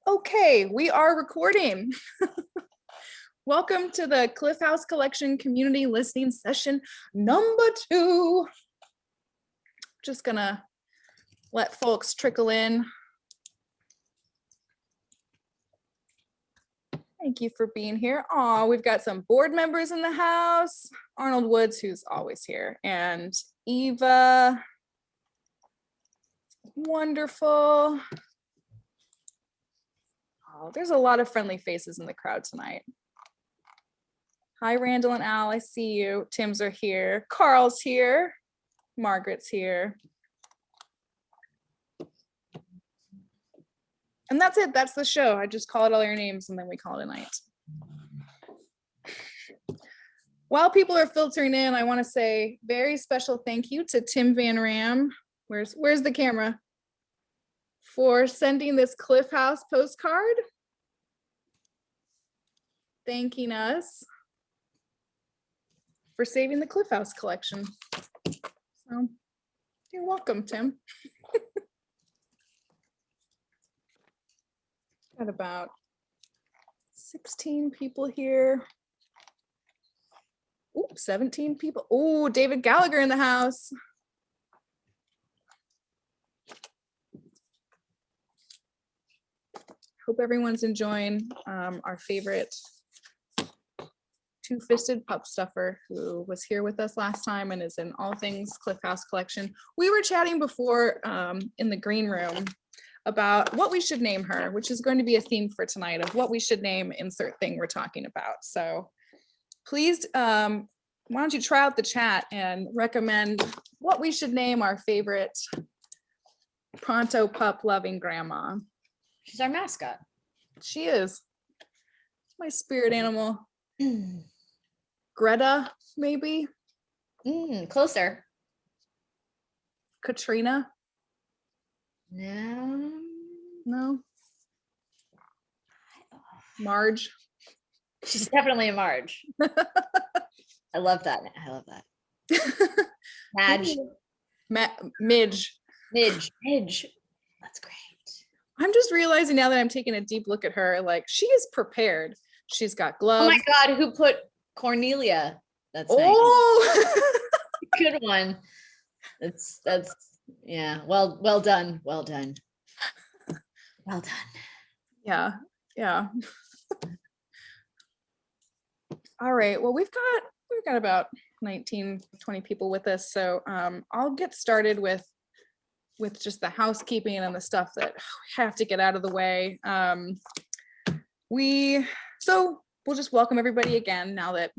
Okay, we are recording. Welcome to the Cliff House Collection Community Listening Session number 2. Just gonna let folks trickle in. Thank you for being here. Oh, we've got some board members in the house. Arnold Woods, who's always here, and Eva. Wonderful. Oh, there's a lot of friendly faces in the crowd tonight. Hi, Randall and Al, I see you. Tim's are here. Carl's here. Margaret's here. And that's it, that's the show. I just call it all your names and then we call it a night. While people are filtering in, I wanna say very special thank you to Tim Van Ram. Where's the camera? For sending this Cliff House postcard. Thanking us for saving the Cliff House collection. So you're welcome, Tim. Got about 16 people here. Ooh, 17 people. Oh, David Gallagher in the house. Hope everyone's enjoying our favorite two-fisted pup stuffer who was here with us last time and is in all things Cliff House collection. We were chatting before in the green room about what we should name her, which is going to be a theme for tonight of what we should name insert thing we're talking about. So please, why don't you try out the chat and recommend what we should name our favorite pronto pup loving grandma. She's our mascot. She is. It's my spirit animal. Greta, maybe? Closer. Katrina? No. Marge? She's definitely a Marge. I love that. Madge. Midge. Midge. That's great. I'm just realizing now that I'm taking a deep look at her, like she is prepared. She's got gloves. Oh my God, who put Cornelia? That's nice. Good one. That's yeah. Well done. Yeah. All right. Well, we've got about 19, 20 people with us. So I'll get started with just the housekeeping and the stuff that we have to get out of the way. So we'll just welcome everybody again now that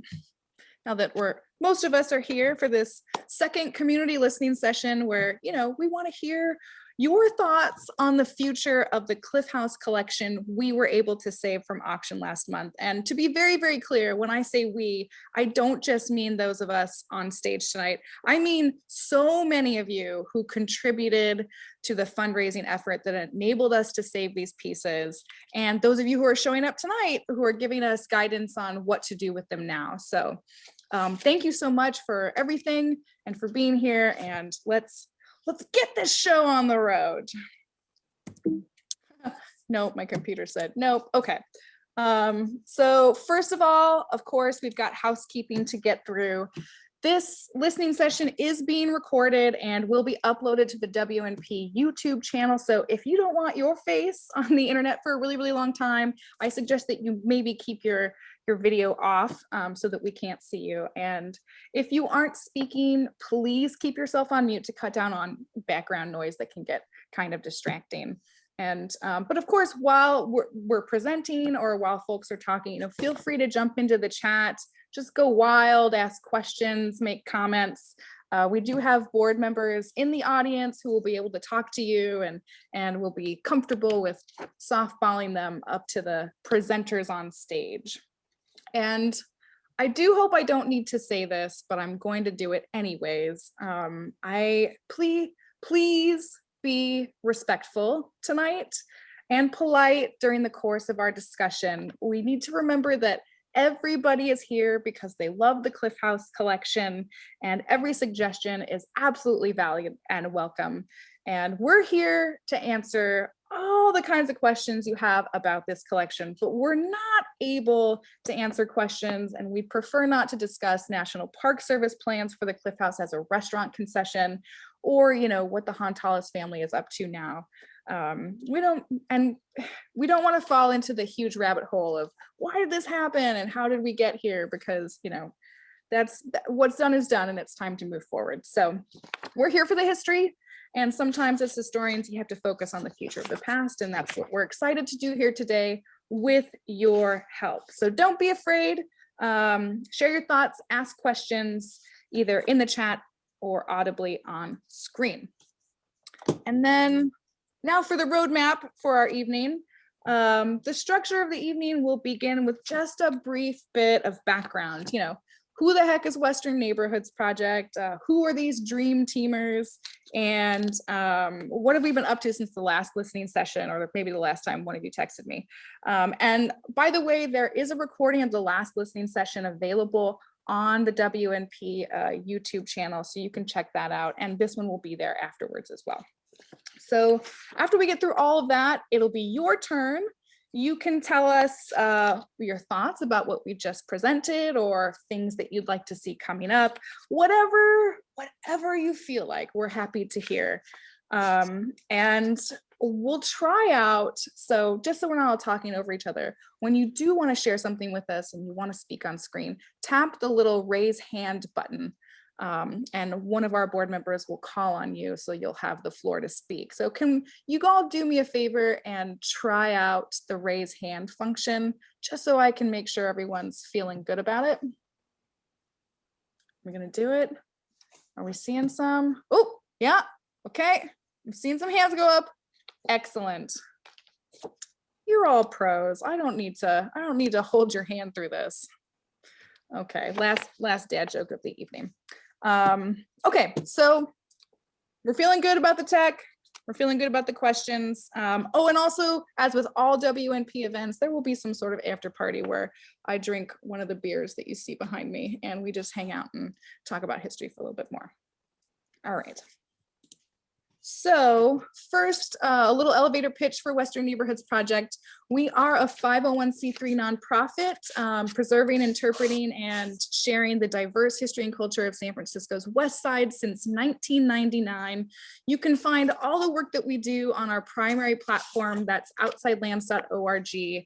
most of us are here for this second community listening session where, we want to hear your thoughts on the future of the Cliff House collection we were able to save from auction last month. And to be very, very clear, when I say we, I don't just mean those of us on stage tonight. I mean so many of you who contributed to the fundraising effort that enabled us to save these pieces. And those of you who are showing up tonight who are giving us guidance on what to do with them now. So thank you so much for everything and for being here, and let's get this show on the road. Nope, my computer said nope. Okay. So first of all, of course, we've got housekeeping to get through. This listening session is being recorded and will be uploaded to the WNP YouTube channel. So if you don't want your face on the internet for a really, really long time, I suggest that you maybe keep your video off so that we can't see you. And if you aren't speaking, please keep yourself on mute to cut down on background noise that can get kind of distracting. And but of course, while we're presenting or while folks are talking, feel free to jump into the chat, just go wild, ask questions, make comments. We do have board members in the audience who will be able to talk to you and will be comfortable with softballing them up to the presenters on stage. And I do hope I don't need to say this, but I'm going to do it anyways. Please be respectful tonight and polite during the course of our discussion. We need to remember that everybody is here because they love the Cliff House collection, and every suggestion is absolutely valued and welcome. And we're here to answer all the kinds of questions you have about this collection, but we're not able to answer questions, and we prefer not to discuss National Park Service plans for the Cliff House as a restaurant concession, or what the Hontalas family is up to now. We don't want to fall into the huge rabbit hole of why did this happen and how did we get here, because that's what's done is done, and it's time to move forward. So we're here for the history. And sometimes as historians, you have to focus on the future of the past. And that's what we're excited to do here today with your help. So don't be afraid. Share your thoughts, ask questions, either in the chat or audibly on screen. And then now for the roadmap for our evening. The structure of the evening will begin with just a brief bit of background. Who the heck is Western Neighborhoods Project? Who are these dream teamers? And what have we been up to since the last listening session, or maybe the last time one of you texted me? And by the way, there is a recording of the last listening session available on the WNP YouTube channel, so you can check that out. And this one will be there afterwards as well. So after we get through all of that, it'll be your turn. You can tell us your thoughts about what we just presented, or things that you'd like to see coming up, whatever you feel like, we're happy to hear. And we'll try out, so just so we're not all talking over each other, when you do want to share something with us and you want to speak on screen, tap the little raise hand button. And one of our board members will call on you, so you'll have the floor to speak. So can you all do me a favor and try out the raise hand function, just so I can make sure everyone's feeling good about it? We're gonna do it. Are we seeing some? Oh, yeah, okay. I'm seeing some hands go up. Excellent. You're all pros. I don't need to hold your hand through this. Okay, last dad joke of the evening. Okay, so we're feeling good about the tech. We're feeling good about the questions. Oh, and also, as with all WNP events, there will be some sort of after party where I drink one of the beers that you see behind me, and we just hang out and talk about history for a little bit more. All right. So first, a little elevator pitch for Western Neighborhoods Project. We are a 501c3 nonprofit, preserving, interpreting, and sharing the diverse history and culture of San Francisco's West Side since 1999. You can find all the work that we do on our primary platform, that's outsidelands.org. You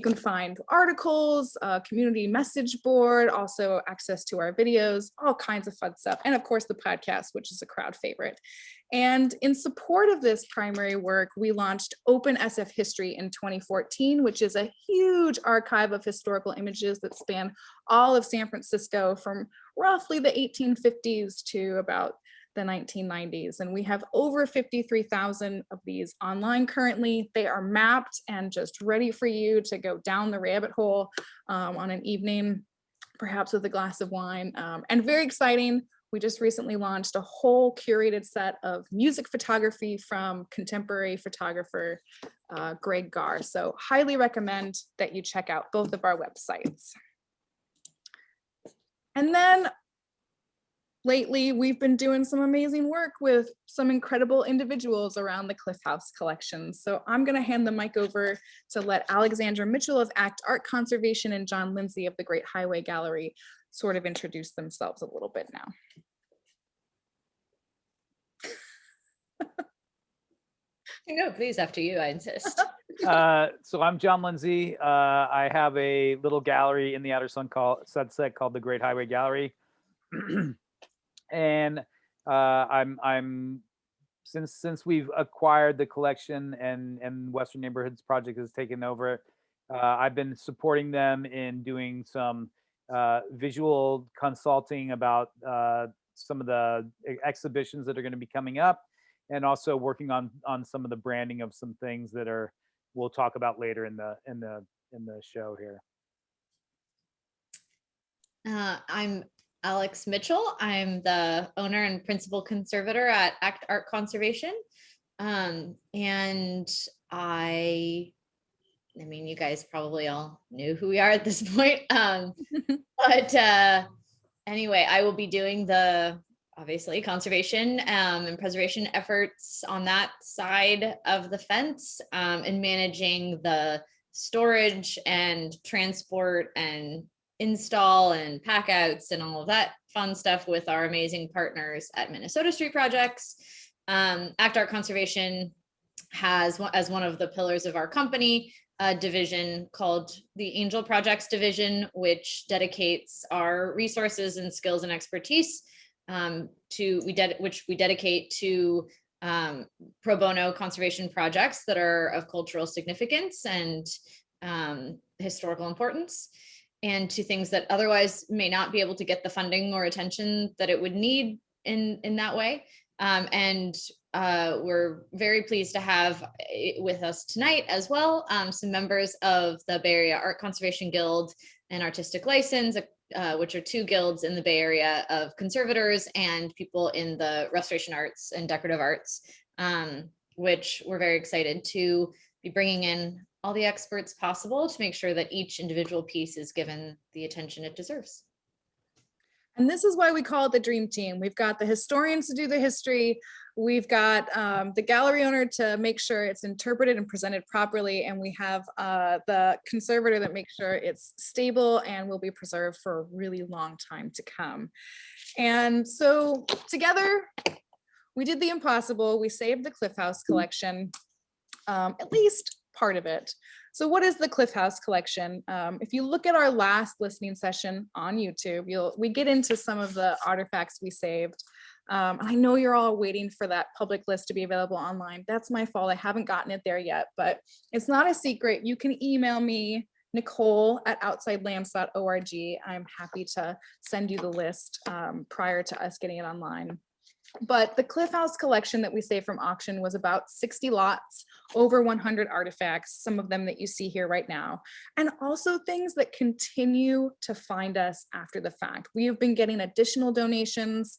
can find articles, a community message board, also access to our videos, all kinds of fun stuff, and of course the podcast, which is a crowd favorite. And in support of this primary work, we launched Open SF History in 2014, which is a huge archive of historical images that span all of San Francisco from roughly the 1850s to about the 1990s. And we have over 53,000 of these online currently. They are mapped and just ready for you to go down the rabbit hole on an evening, perhaps with a glass of wine. And very exciting, we just recently launched a whole curated set of music photography from contemporary photographer Greg Garr. So highly recommend that you check out both of our websites. And then lately, we've been doing some amazing work with some incredible individuals around the Cliff House collection. So I'm going to hand the mic over to let Alexandra Mitchell of ACT Art Conservation and John Lindsay of the Great Highway Gallery sort of introduce themselves a little bit now. No, please, after you, I insist. So I'm John Lindsay. I have a little gallery in the Outer Sunset called the Great Highway Gallery. And I'm since we've acquired the collection and Western Neighborhoods Project has taken over, I've been supporting them in doing some visual consulting about some of the exhibitions that are going to be coming up, and also working on some of the branding of some things that we'll talk about later in the show here. I'm Alex Mitchell. I'm the owner and principal conservator at ACT Art Conservation. And I mean, you guys probably all knew who we are at this point. But anyway, I will be doing obviously conservation and preservation efforts on that side of the fence, and managing the storage and transport and install and pack outs and all of that fun stuff with our amazing partners at Minnesota Street Projects. Act Art Conservation has, as one of the pillars of our company, a division called the Angel Projects Division, which dedicates our resources and skills and expertise which we dedicate to pro bono conservation projects that are of cultural significance and historical importance, and to things that otherwise may not be able to get the funding or attention that it would need in that way. We're very pleased to have with us tonight as well some members of the Bay Area Art Conservation Guild and Artistic License, which are two guilds in the Bay Area of conservators and people in the restoration arts and decorative arts, which we're very excited to be bringing in all the experts possible to make sure that each individual piece is given the attention it deserves. And this is why we call it the dream team. We've got the historians to do the history. We've got the gallery owner to make sure it's interpreted and presented properly. And we have the conservator that makes sure it's stable and will be preserved for a really long time to come. And so together, we did the impossible. We saved the Cliff House collection, at least part of it. So what is the Cliff House collection? If you look at our last listening session on YouTube, we get into some of the artifacts we saved. I know you're all waiting for that public list to be available online. That's my fault. I haven't gotten it there yet, but it's not a secret. You can email me, Nicole@outsidelands.org. I'm happy to send you the list prior to us getting it online. But the Cliff House collection that we saved from auction was about 60 lots, over 100 artifacts, some of them that you see here right now, and also things that continue to find us after the fact. We have been getting additional donations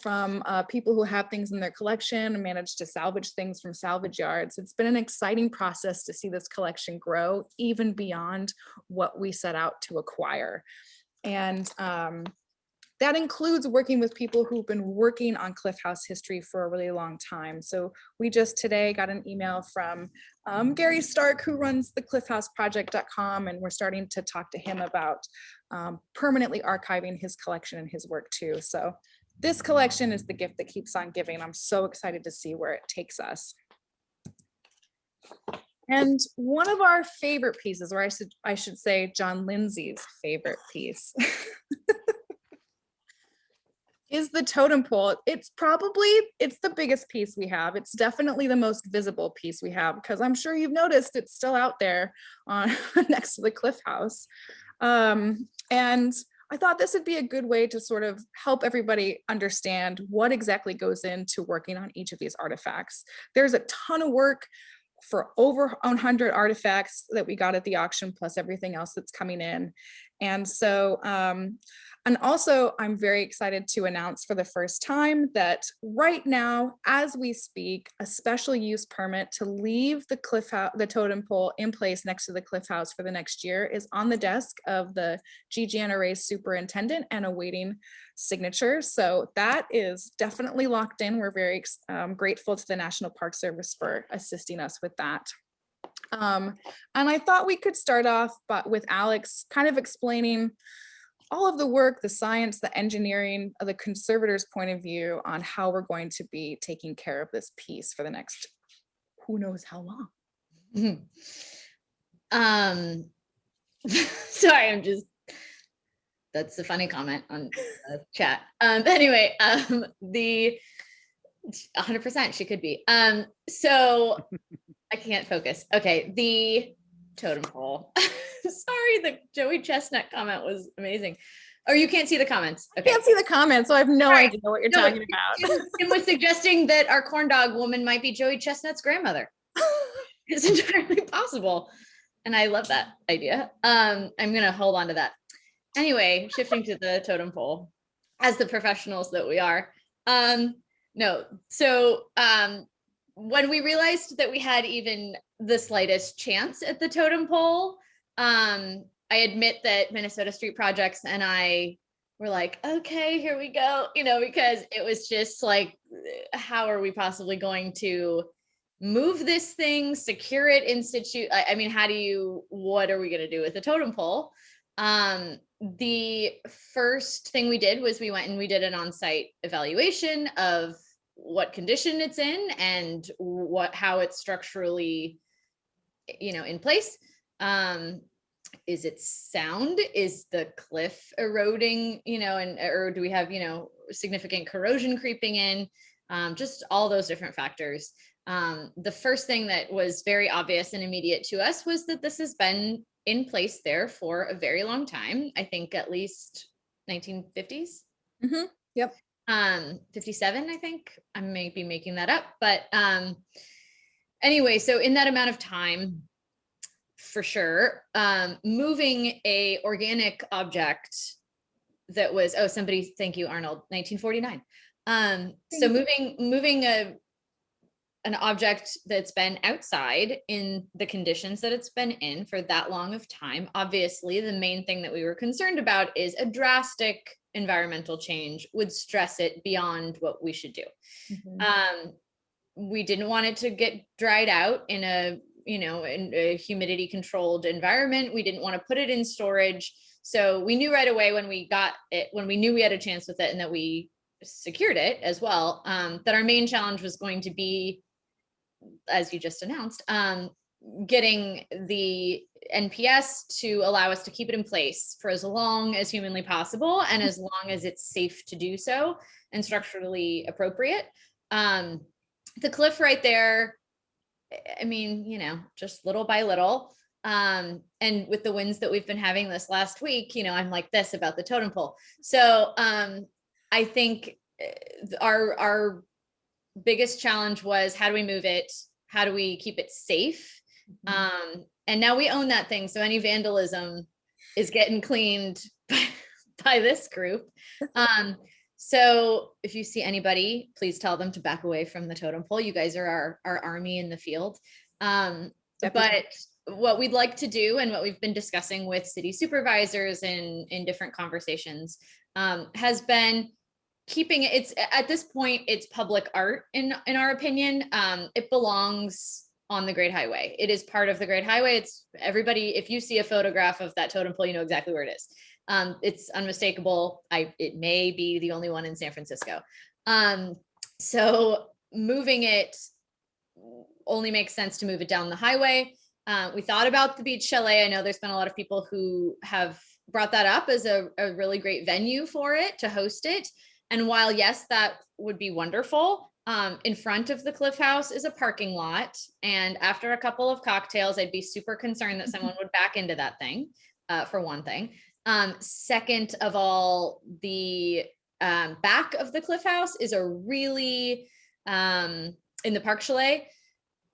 from people who have things in their collection and managed to salvage things from salvage yards. It's been an exciting process to see this collection grow even beyond what we set out to acquire. And that includes working with people who've been working on Cliff House history for a really long time. So we just today got an email from Gary Stark, who runs the cliffhouseproject.com, and we're starting to talk to him about permanently archiving his collection and his work too. So this collection is the gift that keeps on giving. I'm so excited to see where it takes us. And one of our favorite pieces, or I should say John Lindsay's favorite piece, is the totem pole. It's the biggest piece we have. It's definitely the most visible piece we have, because I'm sure you've noticed it's still out there on next to the Cliff House. And I thought this would be a good way to sort of help everybody understand what exactly goes into working on each of these artifacts. There's a ton of work for over 100 artifacts that we got at the auction, plus everything else that's coming in. And so, and also I'm very excited to announce for the first time that right now, as we speak, a special use permit to leave the totem pole in place next to the Cliff House for the next year is on the desk of the GGNRA superintendent and awaiting signature. So that is definitely locked in. We're very grateful to the National Park Service for assisting us with that. And I thought we could start off with Alex kind of explaining all of the work, the science, the engineering, the conservator's point of view on how we're going to be taking care of this piece for the next who knows how long. Sorry, that's a funny comment on chat. Anyway, the 100% she could be. So I can't focus. Okay, the totem pole. Sorry, the Joey Chestnut comment was amazing. Or you can't see the comments. Okay. I can't see the comments, so I have no idea what you're talking about. It was suggesting that our corn dog woman might be Joey Chestnut's grandmother. It's entirely possible. And I love that idea. I'm going to hold on to that. Anyway, shifting to the totem pole, as the professionals that we are. When we realized that we had even the slightest chance at the totem pole, I admit that Minnesota Street Projects and I we're like, okay, here we go, because it was just like, how are we possibly going to move this thing, secure it, institute? I mean, what are we going to do with the totem pole? The first thing we did was we went and we did an on-site evaluation of what condition it's in and how it's structurally, in place. Is it sound? Is the cliff eroding, or do we have, significant corrosion creeping in? Just all those different factors. The first thing that was very obvious and immediate to us was that this has been in place there for a very long time. I think at least 1950s. Mm-hmm. Yep. 57, I think. I may be making that up, but anyway, so in that amount of time, for sure, moving a organic object that was, thank you, Arnold, 1949. So moving an object that's been outside in the conditions that it's been in for that long of time, obviously the main thing that we were concerned about is a drastic environmental change would stress it beyond what we should do. Mm-hmm. We didn't want it to get dried out in a humidity controlled environment. We didn't want to put it in storage. So we knew right away when we got it, when we knew we had a chance with it and that we secured it as well, that our main challenge was going to be, as you just announced, getting the NPS to allow us to keep it in place for as long as humanly possible and as long as it's safe to do so and structurally appropriate. The cliff right there, I mean, just little by little. And with the winds that we've been having this last week, I'm like this about the totem pole. So I think our biggest challenge was, how do we move it? How do we keep it safe? And now we own that thing. So any vandalism is getting cleaned by this group. So if you see anybody, please tell them to back away from the totem pole. You guys are our army in the field. But what we'd like to do, and what we've been discussing with city supervisors in different conversations, has been keeping it's at this point, it's public art in our opinion. It belongs on the Great Highway. It is part of the Great Highway. It's everybody. If you see a photograph of that totem pole, you know exactly where it is. It's unmistakable. It may be the only one in San Francisco. So moving it only makes sense to move it down the highway. We thought about the beach chalet. I know there's been a lot of people who have brought that up as a really great venue for it, to host it. And while yes, that would be wonderful, in front of the Cliff House is a parking lot. And after a couple of cocktails, I'd be super concerned that someone would back into that thing, for one thing. Second of all, the back of the Cliff House is a really, in the Park Chalet,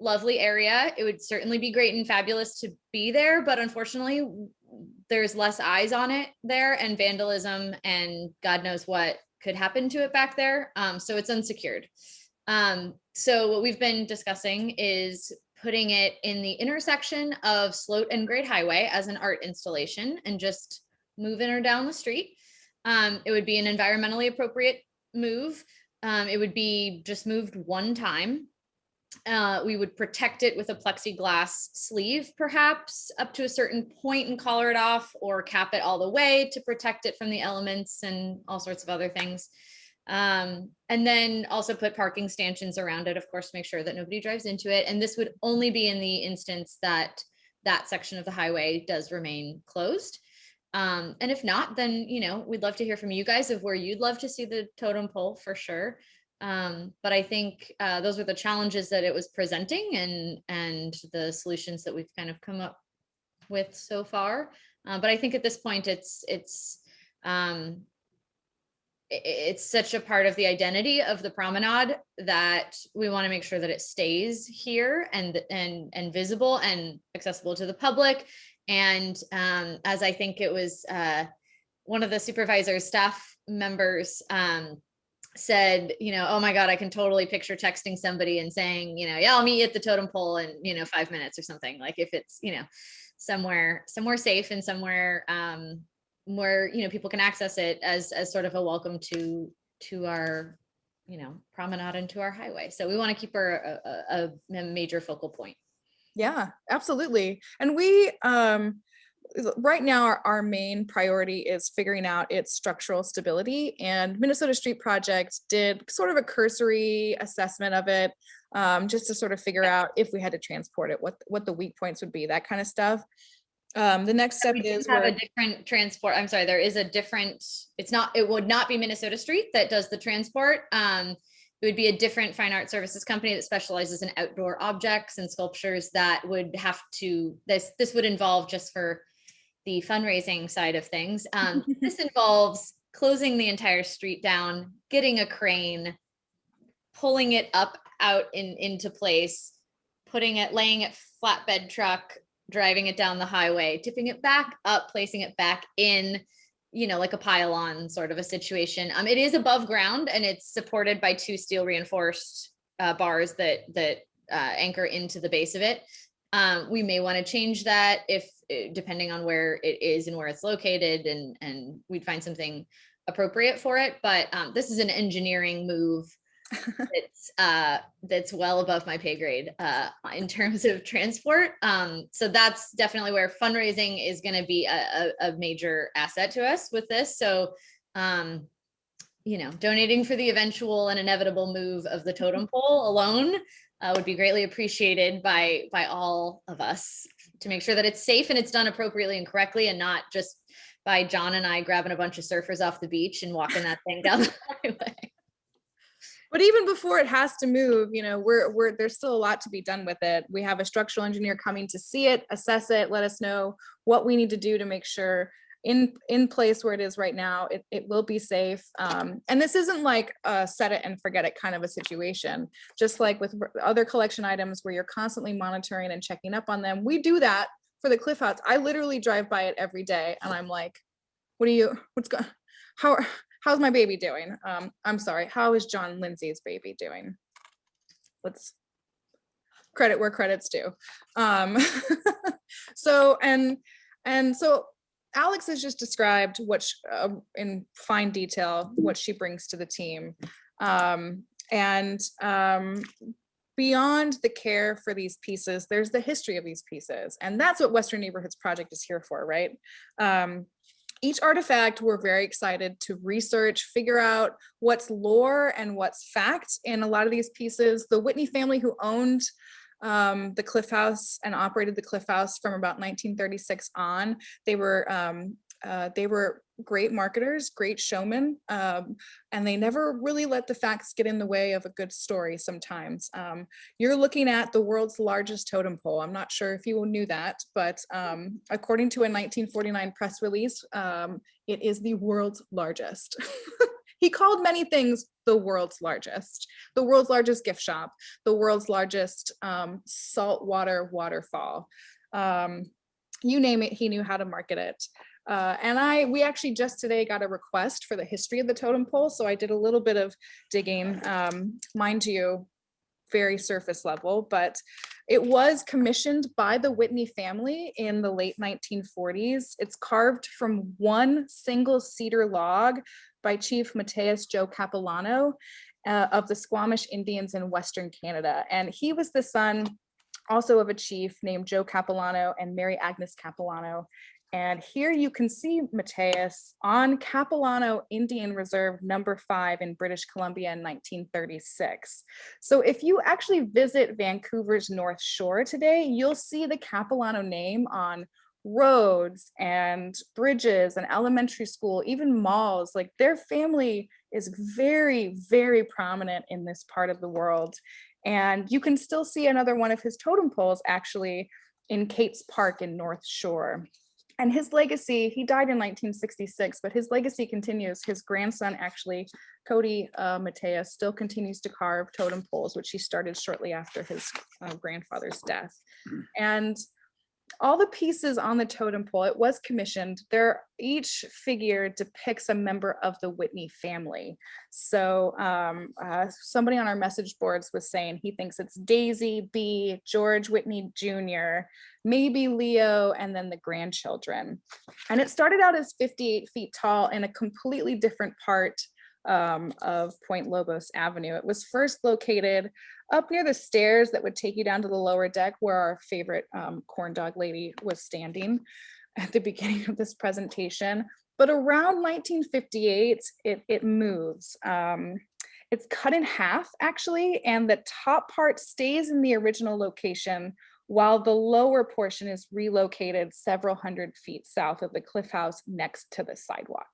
lovely area. It would certainly be great and fabulous to be there, but unfortunately, there's less eyes on it there, and vandalism and God knows what could happen to it back there. So it's unsecured. So what we've been discussing is putting it in the intersection of Sloat and Great Highway as an art installation and just moving her down the street. It would be an environmentally appropriate move. It would be just moved one time. We would protect it with a plexiglass sleeve, perhaps up to a certain point, and collar it off, or cap it all the way to protect it from the elements and all sorts of other things. And then also put parking stanchions around it, of course, to make sure that nobody drives into it. And this would only be in the instance that that section of the highway does remain closed. And if not, then, we'd love to hear from you guys of where you'd love to see the totem pole, for sure. But I think those were the challenges that it was presenting, and the solutions that we've kind of come up with so far. But I think at this point, it's such a part of the identity of the promenade that we want to make sure that it stays here and visible and accessible to the public. And as I think it was one of the supervisor staff members said, oh my God, I can totally picture texting somebody and saying, yeah, I'll meet you at the totem pole in 5 minutes or something. Like if it's, somewhere safe and somewhere where, people can access it as sort of a welcome to our, promenade into our highway. So we want to keep her a major focal point. Yeah, absolutely. And right now our main priority is figuring out its structural stability, and Minnesota Street Project did sort of a cursory assessment of it, just to sort of figure out if we had to transport it, what the weak points would be, that kind of stuff. The next step is have a different transport. I'm sorry, there is a different, it would not be Minnesota Street that does the transport. It would be a different fine art services company that specializes in outdoor objects and sculptures that would have to, this would involve, just for the fundraising side of things, this involves closing the entire street down, getting a crane, pulling it out into place, laying it flatbed truck, driving it down the highway, tipping it back up, placing it back in, like a pylon sort of a situation. It is above ground, and it's supported by 2 steel reinforced bars that anchor into the base of it. We may want to change that depending on where it is and where it's located, and we'd find something appropriate for it. But this is an engineering move that's well above my pay grade in terms of transport. So that's definitely where fundraising is going to be a major asset to us with this. So, donating for the eventual and inevitable move of the totem pole alone would be greatly appreciated by all of us, to make sure that it's safe and it's done appropriately and correctly, and not just by John and I grabbing a bunch of surfers off the beach and walking that thing down the highway. But even before it has to move, there's still a lot to be done with it. We have a structural engineer coming to see it, assess it, let us know what we need to do to make sure in place where it is right now, it will be safe. And this isn't like a set it and forget it kind of a situation. Just like with other collection items where you're constantly monitoring and checking up on them, we do that for the Cliff House. I literally drive by it every day, and I'm like, how's my baby doing? I'm sorry, how is John Lindsay's baby doing? Let's credit where credit's due. So Alex has just described in fine detail what she brings to the team. Beyond the care for these pieces, there's the history of these pieces. And that's what Western Neighborhoods Project is here for, right? Each artifact, we're very excited to research, figure out what's lore and what's fact in a lot of these pieces. The Whitney family, who owned the Cliff House and operated the Cliff House from about 1936 on, they were great marketers, great showmen, and they never really let the facts get in the way of a good story sometimes. You're looking at the world's largest totem pole. I'm not sure if you knew that, but according to a 1949 press release, it is the world's largest. He called many things the world's largest gift shop, the world's largest saltwater waterfall. You name it, he knew how to market it. We actually just today got a request for the history of the totem pole. So I did a little bit of digging, mind you, very surface level, but it was commissioned by the Whitney family in the late 1940s. It's carved from one single cedar log by Chief Mateus Joe Capilano of the Squamish Indians in Western Canada. And he was the son also of a chief named Joe Capilano and Mary Agnes Capilano. And here you can see Mateus on Capilano Indian Reserve number 5 in British Columbia in 1936. So if you actually visit Vancouver's North Shore today, you'll see the Capilano name on roads and bridges and elementary school, even malls. Like, their family is very, very prominent in this part of the world. And you can still see another one of his totem poles actually in Kate's Park in North Shore. And his legacy, he died in 1966, but his legacy continues. His grandson, actually, Cody Mateus, still continues to carve totem poles, which he started shortly after his grandfather's death. And all the pieces on the totem pole, it was commissioned. Each figure depicts a member of the Whitney family. So somebody on our message boards was saying he thinks it's Daisy, B, George Whitney Jr., maybe Leo, and then the grandchildren. And it started out as 58 feet tall in a completely different part of Point Lobos Avenue. It was first located up near the stairs that would take you down to the lower deck where our favorite corn dog lady was standing at the beginning of this presentation. But around 1958, it moves. It's cut in half actually, and the top part stays in the original location while the lower portion is relocated several hundred feet south of the cliff house next to the sidewalk.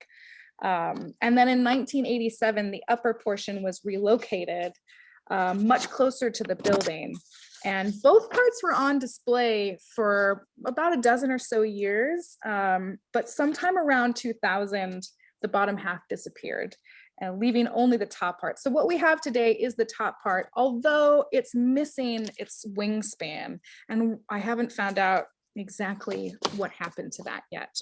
And then in 1987, the upper portion was relocated much closer to the building. And both parts were on display for about a dozen or so years, but sometime around 2000, the bottom half disappeared, and leaving only the top part. So what we have today is the top part, although it's missing its wingspan. And I haven't found out exactly what happened to that yet,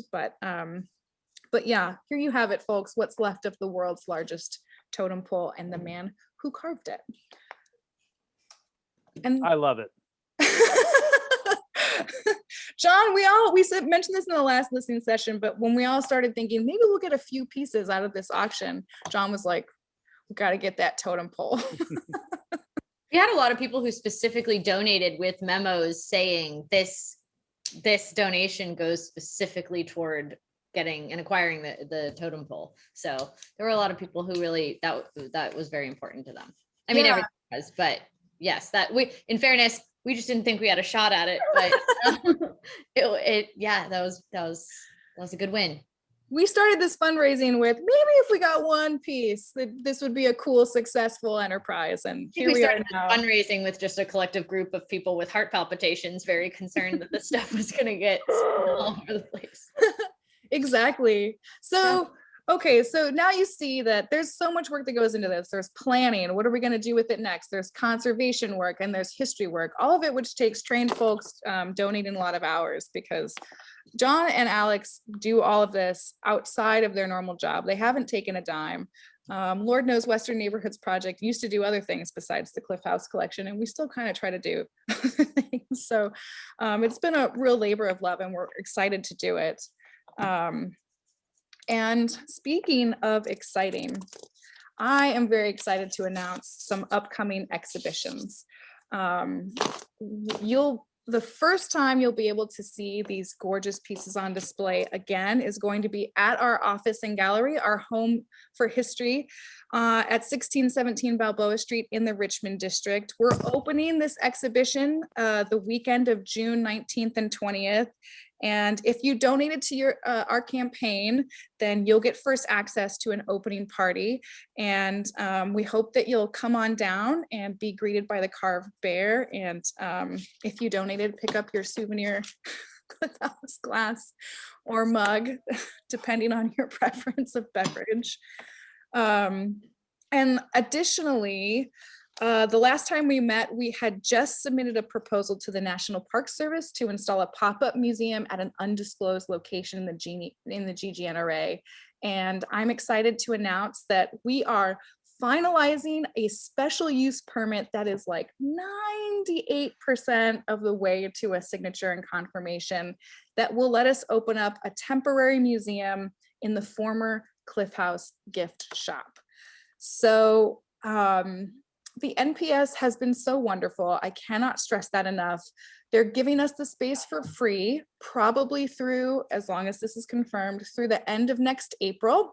but yeah, here you have it, folks, what's left of the world's largest totem pole and the man who carved it. And I love it. John, we mentioned this in the last listening session, but when we all started thinking, maybe we'll get a few pieces out of this auction, John was like, we got to get that totem pole. We had a lot of people who specifically donated with memos saying this donation goes specifically toward getting and acquiring the totem pole. So there were a lot of people who really, that was very important to them. I mean, everything was, but yes, in fairness, we just didn't think we had a shot at it, but that was a good win. We started this fundraising with maybe if we got one piece, this would be a cool, successful enterprise. And here we started are now. Fundraising with just a collective group of people with heart palpitations, very concerned that the stuff was going to get all over the place. Exactly. So, okay, so now you see that there's so much work that goes into this. There's planning. What are we going to do with it next? There's conservation work and there's history work, all of it, which takes trained folks donating a lot of hours, because John and Alex do all of this outside of their normal job. They haven't taken a dime. Lord knows Western Neighborhoods Project used to do other things besides the Cliff House collection, and we still kind of try to do other things. So it's been a real labor of love, and we're excited to do it. And speaking of exciting, I am very excited to announce some upcoming exhibitions. The first time you'll be able to see these gorgeous pieces on display again is going to be at our office and gallery, our home for history, at 1617 Balboa Street in the Richmond district. We're opening this exhibition the weekend of June 19th and 20th. And if you donated to our campaign, then you'll get first access to an opening party. And we hope that you'll come on down and be greeted by the carved bear. And if you donated, pick up your souvenir glass or mug, depending on your preference of beverage. And additionally, the last time we met, we had just submitted a proposal to the National Park Service to install a pop-up museum at an undisclosed location in the GGNRA. And I'm excited to announce that we are finalizing a special use permit that is like 98% of the way to a signature and confirmation that will let us open up a temporary museum in the former Cliff House gift shop. So, the NPS has been so wonderful. I cannot stress that enough. They're giving us the space for free, probably through, as long as this is confirmed, through the end of next April.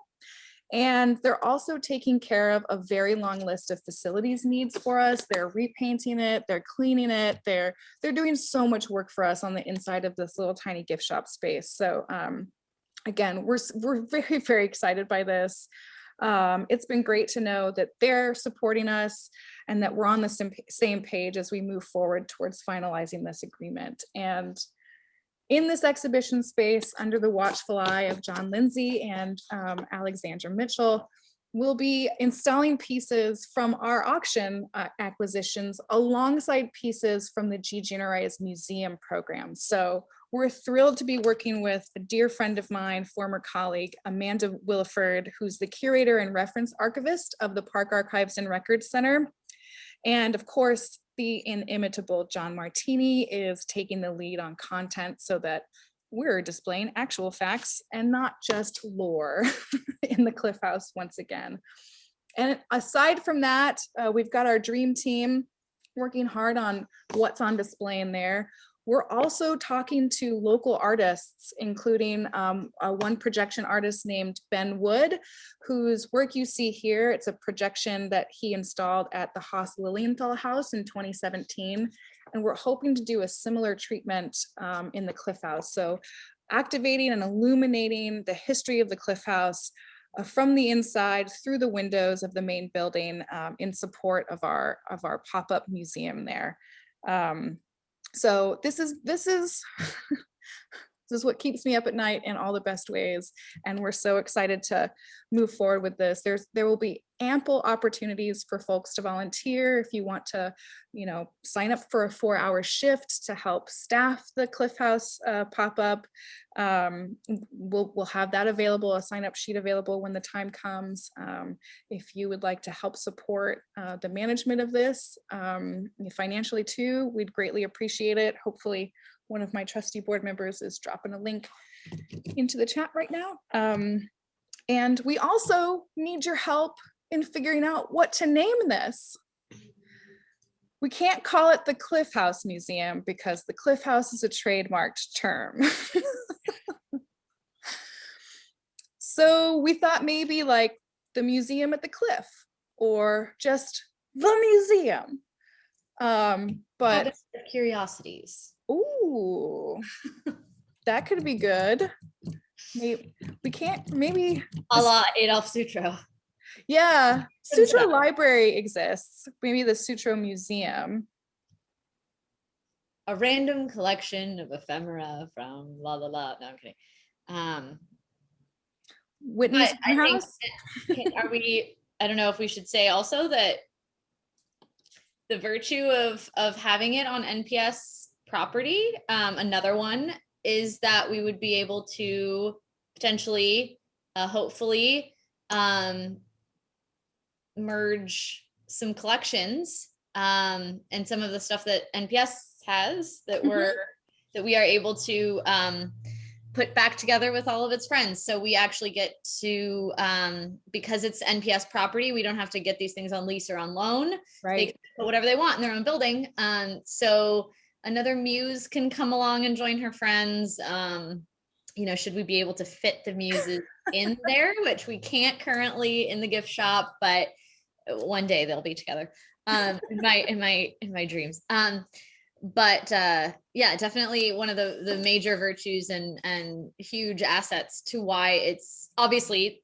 And they're also taking care of a very long list of facilities needs for us. They're repainting it, they're cleaning it, they're doing so much work for us on the inside of this little tiny gift shop space. So again, we're very, very excited by this. It's been great to know that they're supporting us and that we're on the same page as we move forward towards finalizing this agreement. And in this exhibition space, under the watchful eye of John Lindsay and Alexandra Mitchell, we'll be installing pieces from our auction acquisitions alongside pieces from the GGNRI's museum program. So we're thrilled to be working with a dear friend of mine, former colleague, Amanda Williford, who's the curator and reference archivist of the Park Archives and Records Center. And of course, the inimitable John Martini is taking the lead on content so that we're displaying actual facts and not just lore in the Cliff House once again. And aside from that, we've got our dream team working hard on what's on display in there. We're also talking to local artists, including one projection artist named Ben Wood, whose work you see here. It's a projection that he installed at the Haas Lilienthal House in 2017. And we're hoping to do a similar treatment in the Cliff House. So activating and illuminating the history of the Cliff House from the inside through the windows of the main building in support of our pop-up museum there. So this is this is what keeps me up at night in all the best ways, and we're so excited to move forward with this. There will be ample opportunities for folks to volunteer if you want to, sign up for a 4-hour shift to help staff the Cliff House pop-up. We'll have that available, a sign-up sheet available when the time comes. If you would like to help support the management of this financially too, we'd greatly appreciate it. Hopefully one of my trustee board members is dropping a link into the chat right now. And we also need your help in figuring out what to name this. We can't call it the Cliff House Museum because the Cliff House is a trademarked term. So we thought maybe like the museum at the cliff or just the museum. But curiosities. Ooh, that could be good. Maybe we can't, maybe. A la Adolf Sutro. Yeah, Sutro Library exists. Maybe the Sutro Museum. A random collection of ephemera from la la la. No, I'm kidding. Whitney's house. Are we? I don't know if we should say also that the virtue of having it on NPS property. Another one is that we would be able to potentially, hopefully, merge some collections and some of the stuff that NPS has that we are able to put back together with all of its friends. So we actually get to, because it's NPS property, we don't have to get these things on lease or on loan. Right. They can put whatever they want in their own building. So another muse can come along and join her friends. Should we be able to fit the muses in there, which we can't currently in the gift shop, but one day they'll be together in my dreams. But yeah, definitely one of the major virtues and huge assets to why it's obviously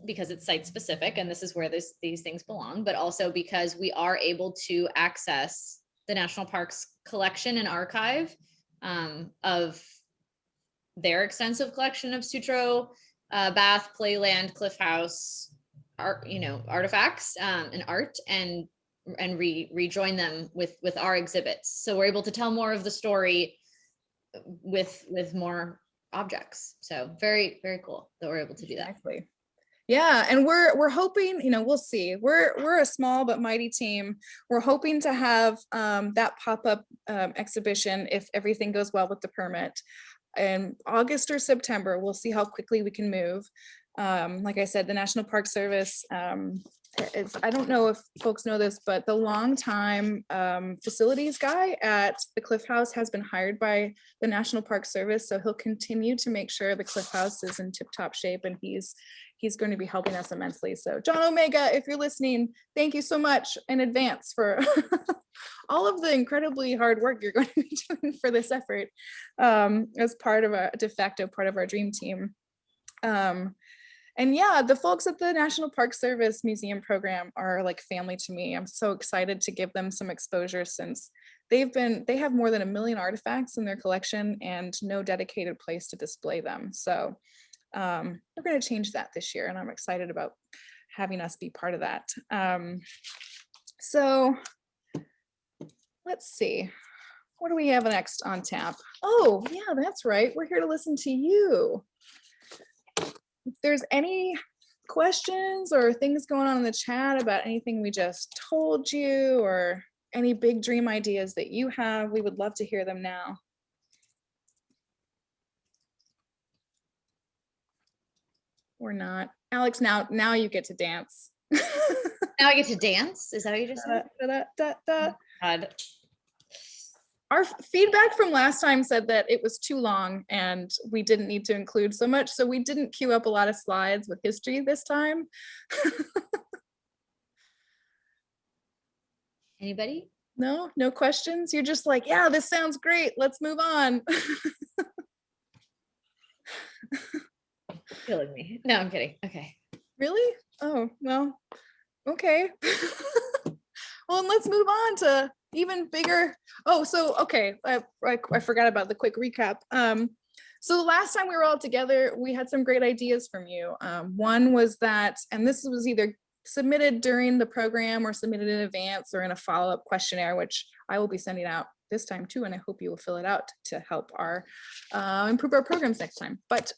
because it's site specific and this is where these things belong, but also because we are able to access the National Parks collection and archive of their extensive collection of Sutro, Bath, Playland, Cliff House, artifacts and art and rejoin them with our exhibits. So we're able to tell more of the story with more objects. So very, very cool that we're able to do that. Exactly. Yeah, and we're hoping, we'll see. We're a small but mighty team. We're hoping to have that pop-up exhibition, if everything goes well with the permit, in August or September. We'll see how quickly we can move. Like I said, the National Park Service, I don't know if folks know this, but the longtime facilities guy at the Cliff House has been hired by the National Park Service. So he'll continue to make sure the Cliff House is in tip-top shape, and he's going to be helping us immensely. So John Omega, if you're listening, thank you so much in advance for all of the incredibly hard work you're going to be doing for this effort as part of a de facto part of our dream team. And yeah, the folks at the National Park Service Museum program are like family to me. I'm so excited to give them some exposure since they have more than 1 million artifacts in their collection and no dedicated place to display them. So we're going to change that this year, and I'm excited about having us be part of that. So let's see. What do we have next on tap? Oh, yeah, that's right. We're here to listen to you. If there's any questions or things going on in the chat about anything we just told you or any big dream ideas that you have, we would love to hear them now. Or not. Alex, now you get to dance. Now I get to dance? Is that what you just said? God. Our feedback from last time said that it was too long and we didn't need to include so much, so we didn't queue up a lot of slides with history this time. Anybody? No questions? You're just like, yeah, this sounds great. Let's move on. Killing me. No, I'm kidding. Okay. Really? Oh, well, okay. Well, and let's move on to even bigger. Oh, so, okay, I forgot about the quick recap. So the last time we were all together, we had some great ideas from you. One was that, and this was either submitted during the program or submitted in advance or in a follow-up questionnaire, which I will be sending out this time too, and I hope you will fill it out to help our improve our programs next time. But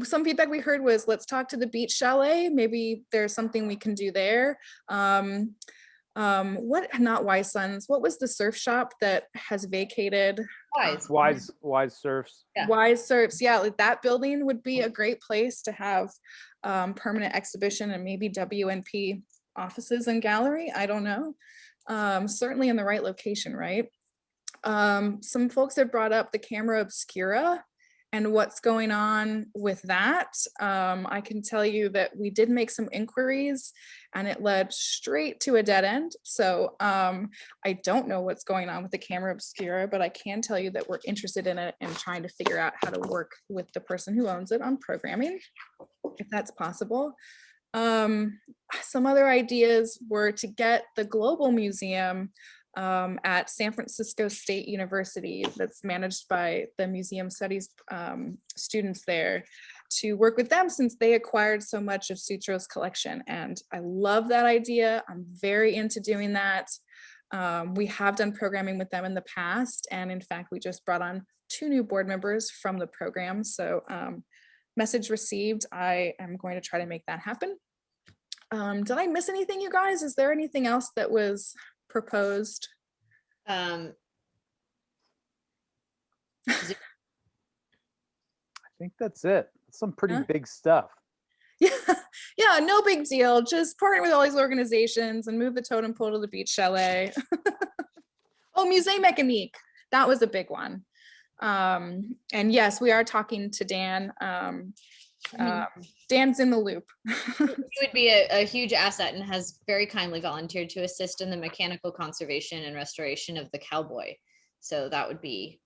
some feedback we heard was, let's talk to the beach chalet. Maybe there's something we can do there. What, not Wise Sons, what was the surf shop that has vacated? Wise. Wise Surfs. Yeah. Wise Surfs, yeah, like that building would be a great place to have permanent exhibition and maybe WNP offices and gallery. I don't know. Certainly in the right location, right? Some folks have brought up the camera obscura and what's going on with that. I can tell you that we did make some inquiries and it led straight to a dead end. So I don't know what's going on with the camera obscura, but I can tell you that we're interested in it and trying to figure out how to work with the person who owns it on programming, if that's possible. Some other ideas were to get the Global Museum at San Francisco State University, that's managed by the Museum Studies students there, to work with them since they acquired so much of Sutro's collection. And I love that idea. I'm very into doing that. We have done programming with them in the past. And in fact, we just brought on 2 new board members from the program. So message received, I am going to try to make that happen. Did I miss anything, you guys? Is there anything else that was proposed? I think that's it. That's some pretty big stuff. Yeah, no big deal. Just partner with all these organizations and move the totem pole to the beach chalet. Oh, Musée Mécanique. That was a big one. And yes, we are talking to Dan. Dan's in the loop. He would be a huge asset and has very kindly volunteered to assist in the mechanical conservation and restoration of the Cowboy. So that would be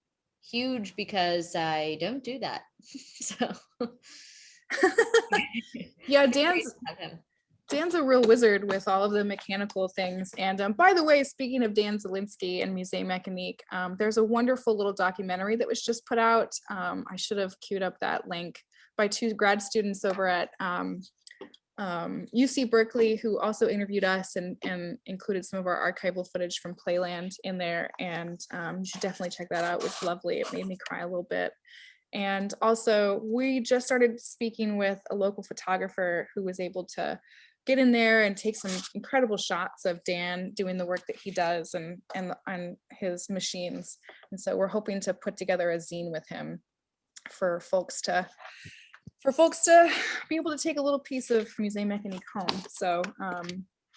huge because I don't do that. So yeah, Dan's a real wizard with all of the mechanical things. And by the way, speaking of Dan Zielinski and Musée Mécanique, there's a wonderful little documentary that was just put out. I should have queued up that link, by 2 grad students over at UC Berkeley, who also interviewed us and included some of our archival footage from Playland in there. And you should definitely check that out. It was lovely. It made me cry a little bit. And also, we just started speaking with a local photographer who was able to get in there and take some incredible shots of Dan doing the work that he does and on his machines. And so we're hoping to put together a zine with him for folks to be able to take a little piece of Musée Mécanique home. So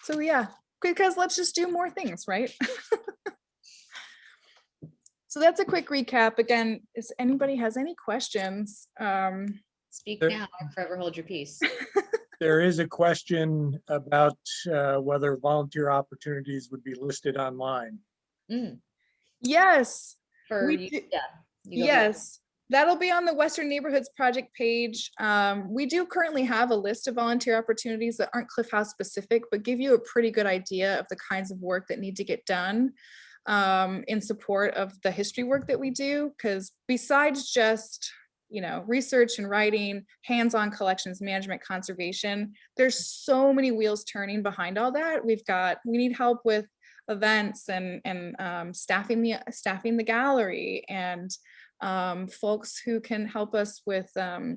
so yeah, because let's just do more things, right? So that's a quick recap. Again, if anybody has any questions, speak now or forever hold your peace. There is a question about whether volunteer opportunities would be listed online. Yes. Yes. That'll be on the Western Neighborhoods Project page. We do currently have a list of volunteer opportunities that aren't Cliff House specific, but give you a pretty good idea of the kinds of work that need to get done in support of the history work that we do. Because besides just research and writing, hands-on collections management, conservation. There's so many wheels turning behind all that. We need help with events and staffing the gallery, and folks who can help us with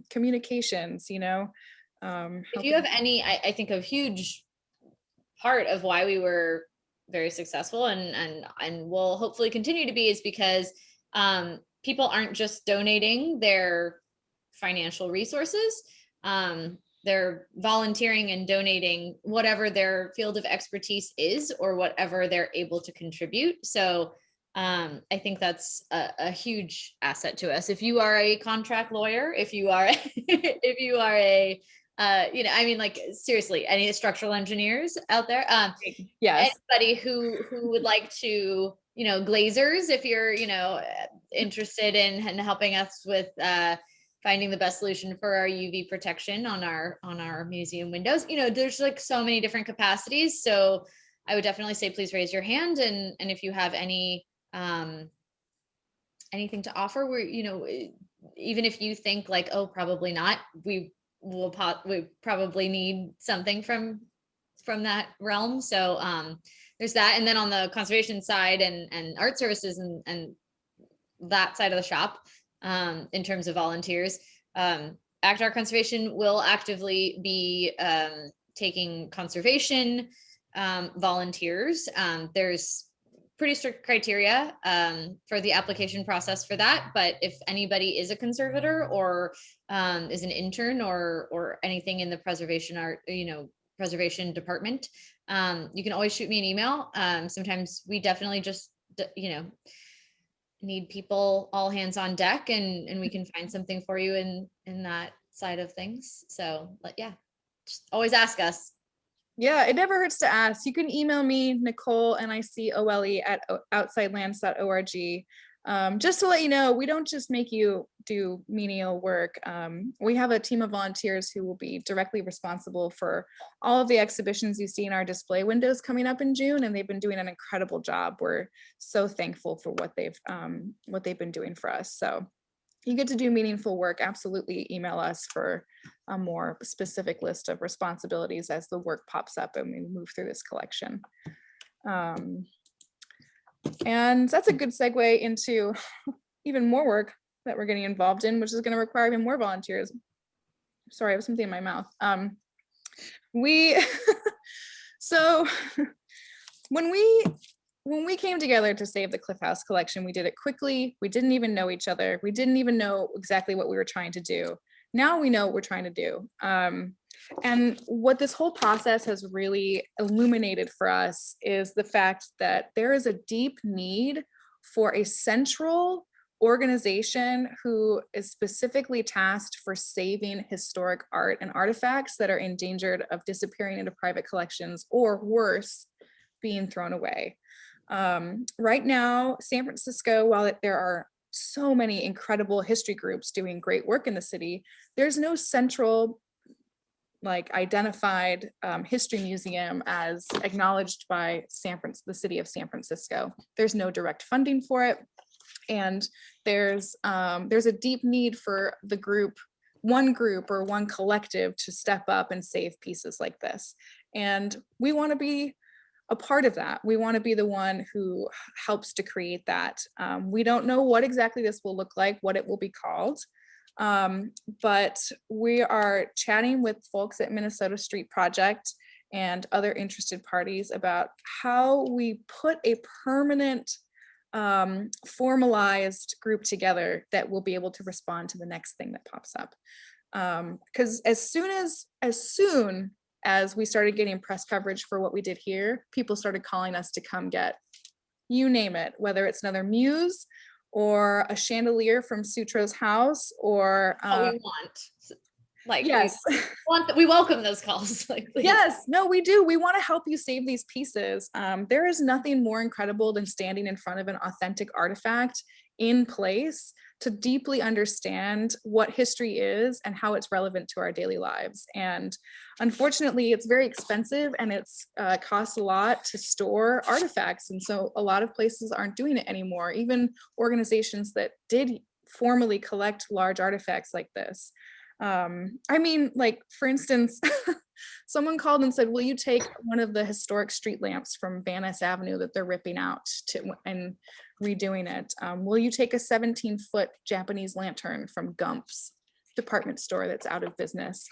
communications, If you have any, I think a huge part of why we were very successful and will hopefully continue to be is because people aren't just donating their financial resources. They're volunteering and donating whatever their field of expertise is or whatever they're able to contribute. So I think that's a huge asset to us. If you are a contract lawyer, if you are a like seriously, any structural engineers out there, yes, anybody who would like to, glazers, if you're, interested in helping us with finding the best solution for our UV protection on our museum windows, there's like so many different capacities. So I would definitely say, please raise your hand. And if you have any, anything to offer, where, even if you think like, oh, probably not, we probably need something from that realm. So there's that. And then on the conservation side and art services and that side of the shop, in terms of volunteers, Act Art Conservation will actively be taking conservation volunteers. There's pretty strict criteria for the application process for that. But if anybody is a conservator or is an intern or anything in the preservation art, preservation department, you can always shoot me an email. Sometimes we definitely just, need people all hands on deck, and we can find something for you in that side of things. So, but yeah, just always ask us. Yeah, it never hurts to ask. You can email me, Nicole, NICOLE @outsidelands.org. Just to let you know, we don't just make you do menial work. We have a team of volunteers who will be directly responsible for all of the exhibitions you see in our display windows coming up in June, and they've been doing an incredible job. We're so thankful for what they've been doing for us. So you get to do meaningful work, absolutely email us for a more specific list of responsibilities as the work pops up and we move through this collection. And that's a good segue into even more work that we're getting involved in, which is going to require even more volunteers. Sorry, I have something in my mouth. So when we came together to save the Cliff House collection, we did it quickly. We didn't even know each other. We didn't even know exactly what we were trying to do. Now we know what we're trying to do. And what this whole process has really illuminated for us is the fact that there is a deep need for a central organization who is specifically tasked for saving historic art and artifacts that are endangered of disappearing into private collections, or worse, being thrown away. Right now, San Francisco, while there are so many incredible history groups doing great work in the city, there's no central, identified history museum as acknowledged by the city of San Francisco. There's no direct funding for it. And there's a deep need for one group or one collective to step up and save pieces like this. And we want to be a part of that. We want to be the one who helps to create that. We don't know what exactly this will look like, what it will be called, but we are chatting with folks at Minnesota Street Project and other interested parties about how we put a permanent, formalized group together that will be able to respond to the next thing that pops up. Because as soon as we started getting press coverage for what we did here, people started calling us to come get, you name it, whether it's another muse or a chandelier from Sutro's house, or we want, yes, we welcome those calls. Yes, no, we do. We want to help you save these pieces. There is nothing more incredible than standing in front of an authentic artifact in place to deeply understand what history is and how it's relevant to our daily lives. And unfortunately, it's very expensive, and it's costs a lot to store artifacts. And so a lot of places aren't doing it anymore. Even organizations that did formally collect large artifacts like this. I mean, like, for instance, someone called and said, will you take one of the historic street lamps from Van Ness Avenue that they're ripping out and redoing it? Will you take a 17-foot Japanese lantern from Gump's department store that's out of business?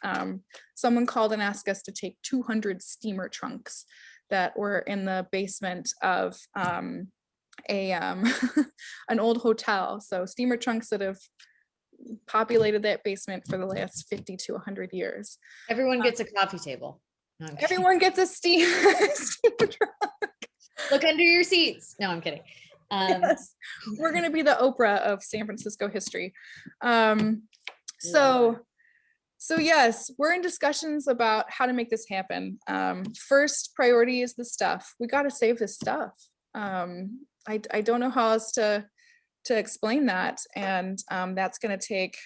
Someone called and asked us to take 200 steamer trunks that were in the basement of an old hotel. So steamer trunks that have populated that basement for the last 50 to 100 years. Everyone gets a coffee table. No, I'm kidding. Everyone gets a steamer trunk. Look under your seats. No, I'm kidding. Yes. We're going to be the Oprah of San Francisco history. So yes, we're in discussions about how to make this happen. First priority is the stuff. We got to save this stuff. I don't know how else to explain that. And that's going to take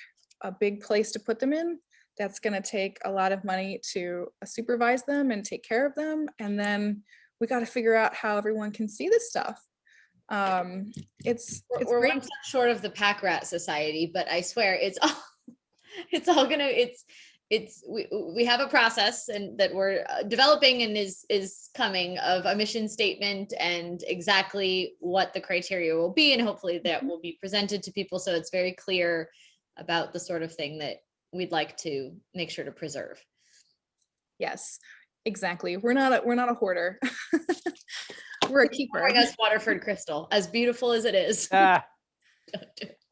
a big place to put them in. That's going to take a lot of money to supervise them and take care of them. And then we got to figure out how everyone can see this stuff. It's We're great. one step short of the pack rat society, but I swear it's all gonna, we have a process and that we're developing and is coming of a mission statement and exactly what the criteria will be. And hopefully that will be presented to people. So it's very clear about the sort of thing that we'd like to make sure to preserve. Yes, exactly. We're not a hoarder. We're a keeper. Bring us Waterford crystal, as beautiful as it is.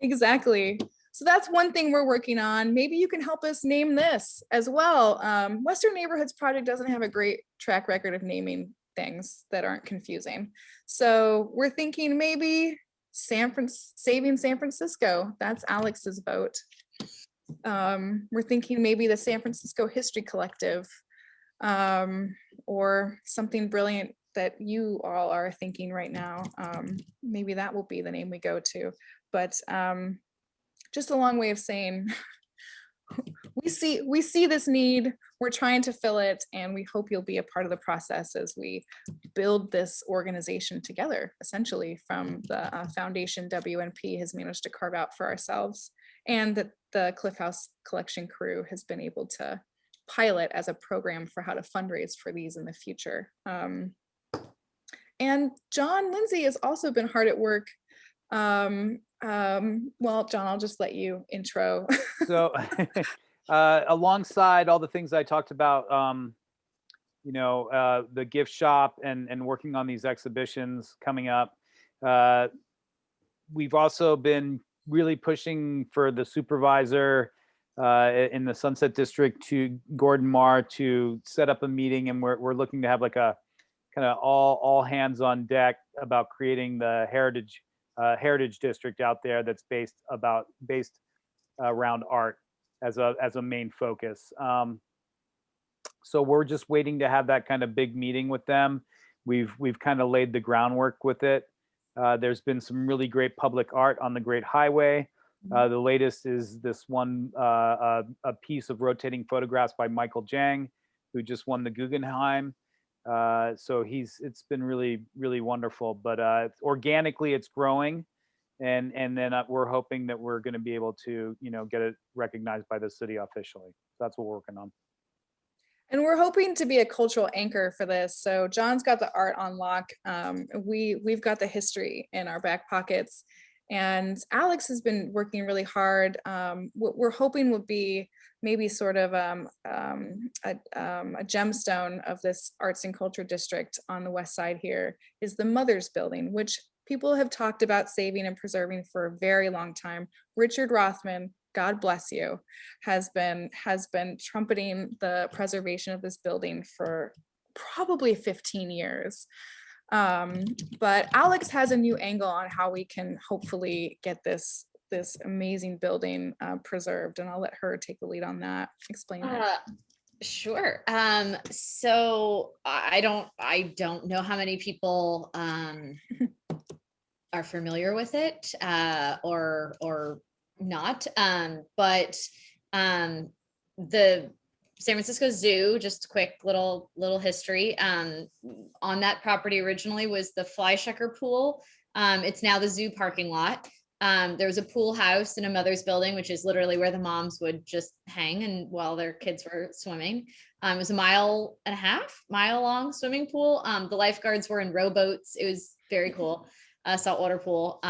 Exactly. So that's one thing we're working on. Maybe you can help us name this as well. Western Neighborhoods Project doesn't have a great track record of naming things that aren't confusing. So we're thinking maybe Saving San Francisco. That's Alex's vote. We're thinking maybe the San Francisco History Collective, or something brilliant that you all are thinking right now. Maybe that will be the name we go to. But just a long way of saying we see this need, we're trying to fill it, and we hope you'll be a part of the process as we build this organization together, essentially from the foundation WNP has managed to carve out for ourselves, and that the Cliff House collection crew has been able to pilot as a program for how to fundraise for these in the future. And John Lindsay has also been hard at work. Well, John, I'll just let you intro. So alongside all the things I talked about, the gift shop and working on these exhibitions coming up, we've also been really pushing for the supervisor in the Sunset District, to Gordon Marr, to set up a meeting, and we're looking to have like a kind of all hands on deck about creating the heritage district out there that's based around art as a main focus. So we're just waiting to have that kind of big meeting with them. We've kind of laid the groundwork with it. There's been some really great public art on the Great Highway. The latest is this one, a piece of rotating photographs by Michael Jang, who just won the Guggenheim. So it's been really, really wonderful, but organically it's growing. And then we're hoping that we're going to be able to, get it recognized by the city officially. So that's what we're working on. And we're hoping to be a cultural anchor for this. So John's got the art on lock. We've got the history in our back pockets. And Alex has been working really hard. What we're hoping will be maybe sort of a gemstone of this arts and culture district on the west side here is the Mothers Building, which people have talked about saving and preserving for a very long time. Richard Rothman, God bless you, has been trumpeting the preservation of this building for probably 15 years. But Alex has a new angle on how we can hopefully get this amazing building preserved, and I'll let her take the lead on that. Explain that. Sure. So I don't know how many people are familiar with it or not, but the San Francisco Zoo, just a quick little history, on that property originally was the fly shucker pool. It's now the zoo parking lot. There was a pool house in a mother's building, which is literally where the moms would just hang and while their kids were swimming. It was a 1.5 mile long swimming pool. The lifeguards were in rowboats. It was very cool. Saltwater pool.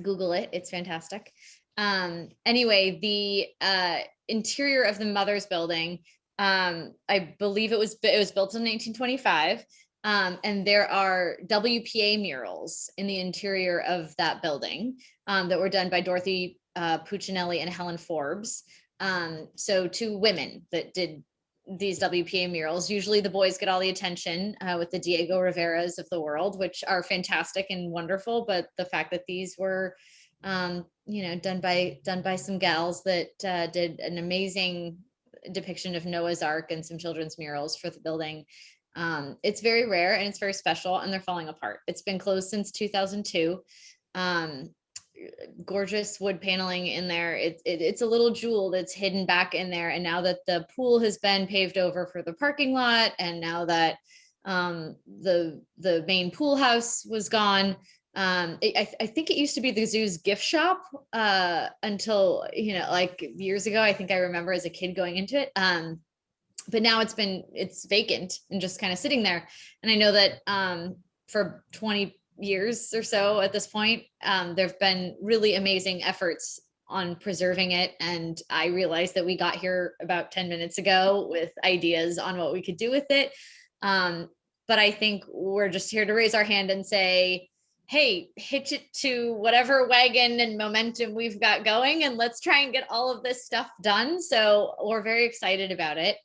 Google it. It's fantastic. Anyway, the interior of the mother's building, I believe it was built in 1925. And there are WPA murals in the interior of that building that were done by Dorothy Puccinelli and Helen Forbes. So 2 women that did these WPA murals. Usually the boys get all the attention with the Diego Riveras of the world, which are fantastic and wonderful. But the fact that these were, done by some gals that did an amazing depiction of Noah's Ark and some children's murals for the building. It's very rare and it's very special, and they're falling apart. It's been closed since 2002. Gorgeous wood paneling in there. It's a little jewel that's hidden back in there. And now that the pool has been paved over for the parking lot, and now that the main pool house was gone, I think it used to be the zoo's gift shop until, like years ago. I think I remember as a kid going into it. But now it's vacant and just kind of sitting there. And I know that for 20 years or so at this point, there've been really amazing efforts on preserving it. And I realized that we got here about 10 minutes ago with ideas on what we could do with it. But I think we're just here to raise our hand and say, hey, hitch it to whatever wagon and momentum we've got going, and let's try and get all of this stuff done. So we're very excited about it.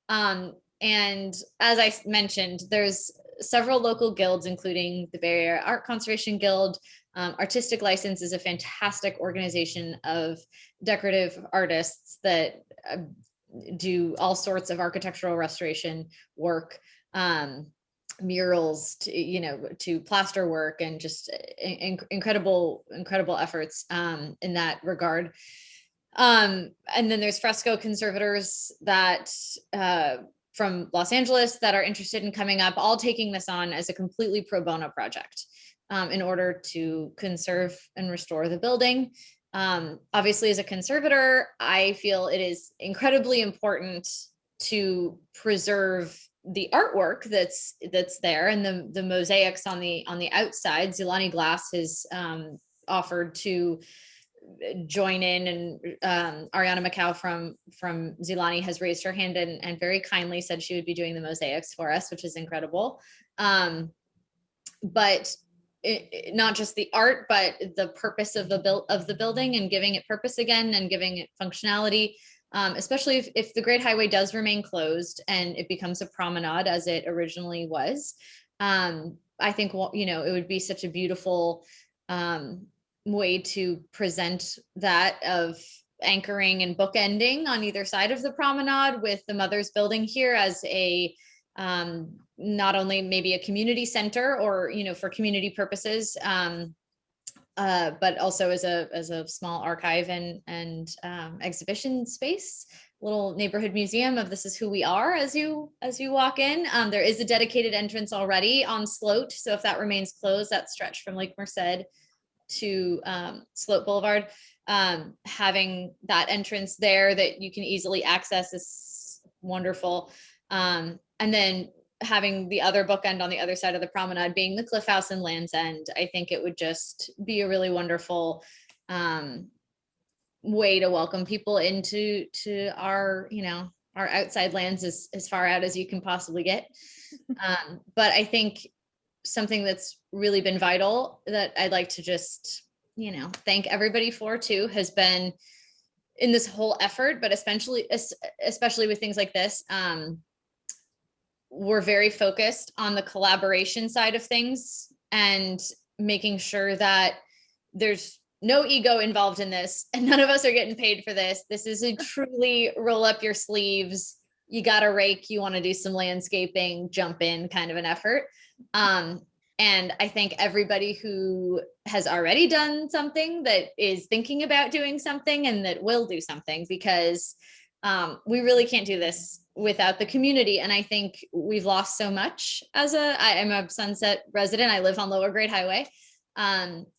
And as I mentioned, there's several local guilds, including the Bay Area Art Conservation Guild. Artistic License is a fantastic organization of decorative artists that do all sorts of architectural restoration work, murals to plaster work, and just incredible efforts in that regard. And then there's fresco conservators that from Los Angeles that are interested in coming up, all taking this on as a completely pro bono project in order to conserve and restore the building. Obviously, as a conservator, I feel it is incredibly important to preserve the artwork that's there, and the mosaics on the outside. Zilani Glass has offered to join in, and Ariana Macau from Zilani has raised her hand and very kindly said she would be doing the mosaics for us, which is incredible. But not just the art, but the purpose of the building, and giving it purpose again, and giving it functionality, especially if the Great Highway does remain closed and it becomes a promenade as it originally was. I think it would be such a beautiful way to present that, of anchoring and bookending on either side of the promenade, with the Mother's Building here as a not only maybe a community center or for community purposes, but also as a small archive and exhibition space, little neighborhood museum of this is who we are as you walk in. There is a dedicated entrance already on Sloat, so if that remains closed, that stretch from Lake Merced to Sloat Boulevard, having that entrance there that you can easily access is wonderful. And then having the other bookend on the other side of the promenade being the Cliff House and Land's End, I think it would just be a really wonderful way to welcome people into our our outside lands as far out as you can possibly get. But I think something that's really been vital that I'd like to just, thank everybody for too, has been in this whole effort, but especially with things like this, we're very focused on the collaboration side of things and making sure that there's no ego involved in this, and none of us are getting paid for this. This is a truly roll up your sleeves, you got a rake, you want to do some landscaping, jump in kind of an effort. And I thank everybody who has already done something, that is thinking about doing something, and that will do something, because we really can't do this without the community. And I think we've lost so much. I am a Sunset resident. I live on Lower Great Highway.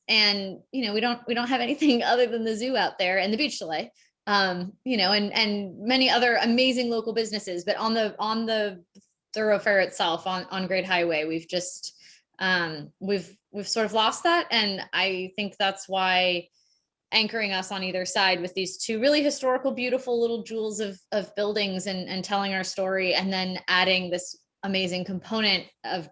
And, we don't have anything other than the zoo out there and the beach chalet, and many other amazing local businesses, but on the thoroughfare itself on Great Highway, we've just, we've sort of lost that. And I think that's why anchoring us on either side with these two really historical, beautiful little jewels of buildings and telling our story, and then adding this amazing component of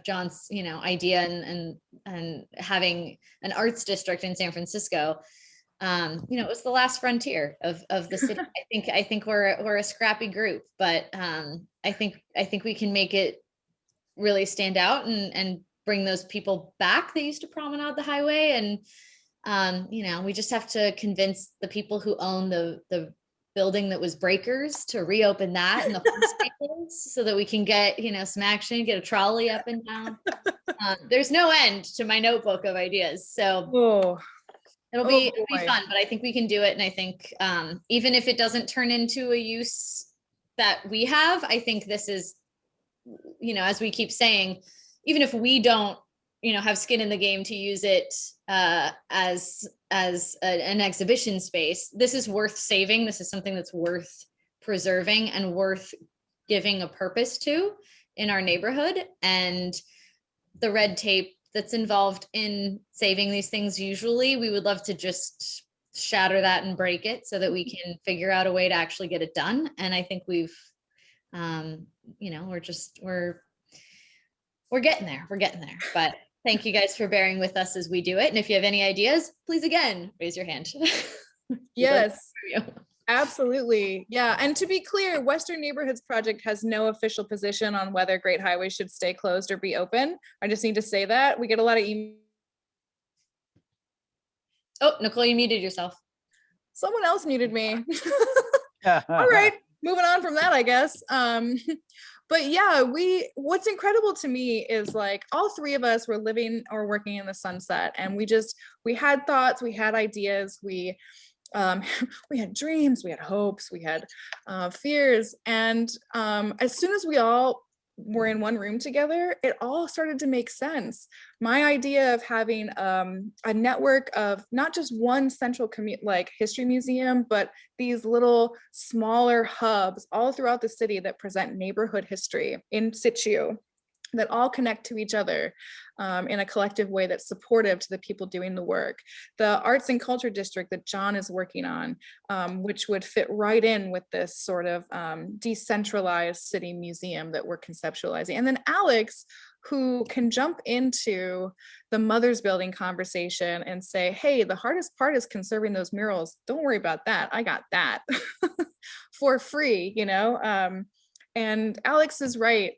John's, idea and having an arts district in San Francisco. It was the last frontier of the city. I think we're a scrappy group, but I think we can make it really stand out and bring those people back that used to promenade the highway. And we just have to convince the people who own the building that was Breakers to reopen that in the spaces so that we can get, some action, get a trolley up and down. There's no end to my notebook of ideas. So it'll be fun, but I think we can do it. And I think even if it doesn't turn into a use that we have, I think this is, as we keep saying, even if we don't, have skin in the game to use it as an exhibition space, this is worth saving. This is something that's worth preserving and worth giving a purpose to in our neighborhood. And the red tape that's involved in saving these things, usually we would love to just shatter that and break it so that we can figure out a way to actually get it done. And I think we've, we're getting there, but thank you guys for bearing with us as we do it. And if you have any ideas, please, again, raise your hand. Yes, absolutely. Yeah. And to be clear, Western Neighborhoods Project has no official position on whether Great Highway should stay closed or be open. I just need to say that. We get a lot of emails. Oh, Nicole, you muted yourself. Someone else muted me. All right, moving on from that, I guess. But yeah, what's incredible to me is like all three of us were living or working in the sunset, and we had thoughts, we had ideas, we had dreams, we had hopes, we had fears. And as soon as we all were in one room together, it all started to make sense. My idea of having a network of not just one central like history museum, but these little smaller hubs all throughout the city that present neighborhood history in situ, that all connect to each other in a collective way that's supportive to the people doing the work. The arts and culture district that John is working on, which would fit right in with this sort of decentralized city museum that we're conceptualizing. And then Alex, who can jump into the Mothers Building conversation and say, hey, the hardest part is conserving those murals. Don't worry about that. I got that for free, and Alex is right.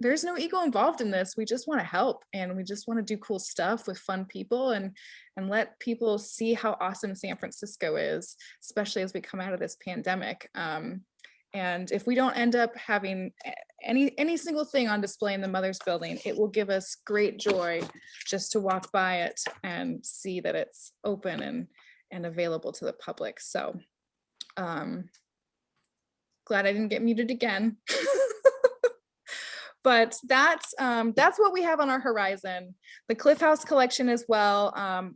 There's no ego involved in this. We just want to help, and we just want to do cool stuff with fun people and let people see how awesome San Francisco is, especially as we come out of this pandemic. And if we don't end up having any single thing on display in the Mothers Building, it will give us great joy just to walk by it and see that it's open and available to the public. So glad I didn't get muted again. But that's what we have on our horizon. The Cliff House collection as well.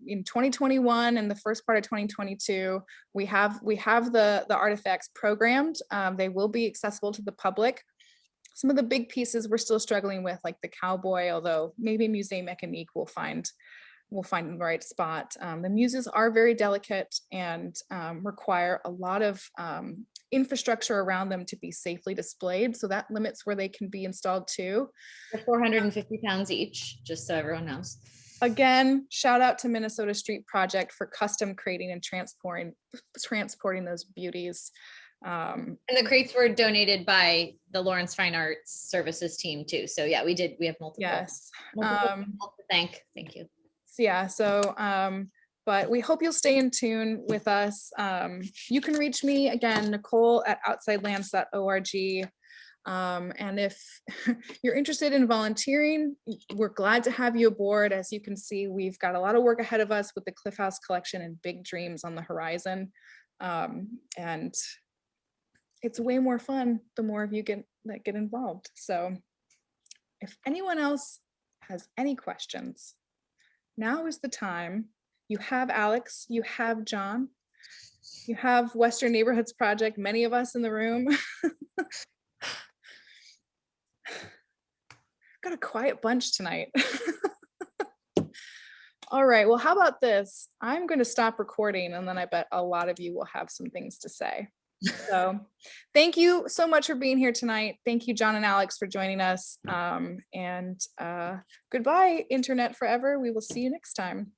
In 2021 and the first part of 2022, we have the artifacts programmed. They will be accessible to the public. Some of the big pieces we're still struggling with, like the cowboy, although maybe Musée Mécanique will find the right spot. The muses are very delicate and require a lot of infrastructure around them to be safely displayed. So that limits where they can be installed too. They're 450 pounds each, just so everyone knows. Again, shout out to Minnesota Street Project for custom creating and transporting those beauties. And the crates were donated by the Lawrence Fine Arts Services team too. So yeah, we have multiple. Yes. Multiple people to thank. Thank you. Yeah, so but we hope you'll stay in tune with us. You can reach me again, Nicole at outsidelands.org. And if you're interested in volunteering, we're glad to have you aboard. As you can see, we've got a lot of work ahead of us with the Cliff House collection and big dreams on the horizon. And it's way more fun the more of you get involved. So if anyone else has any questions, now is the time. You have Alex, you have John, you have Western Neighborhoods Project, many of us in the room. Got a quiet bunch tonight. All right, well, how about this? I'm going to stop recording and then I bet a lot of you will have some things to say. So thank you so much for being here tonight. Thank you, John and Alex, for joining us. Goodbye, Internet Forever. We will see you next time.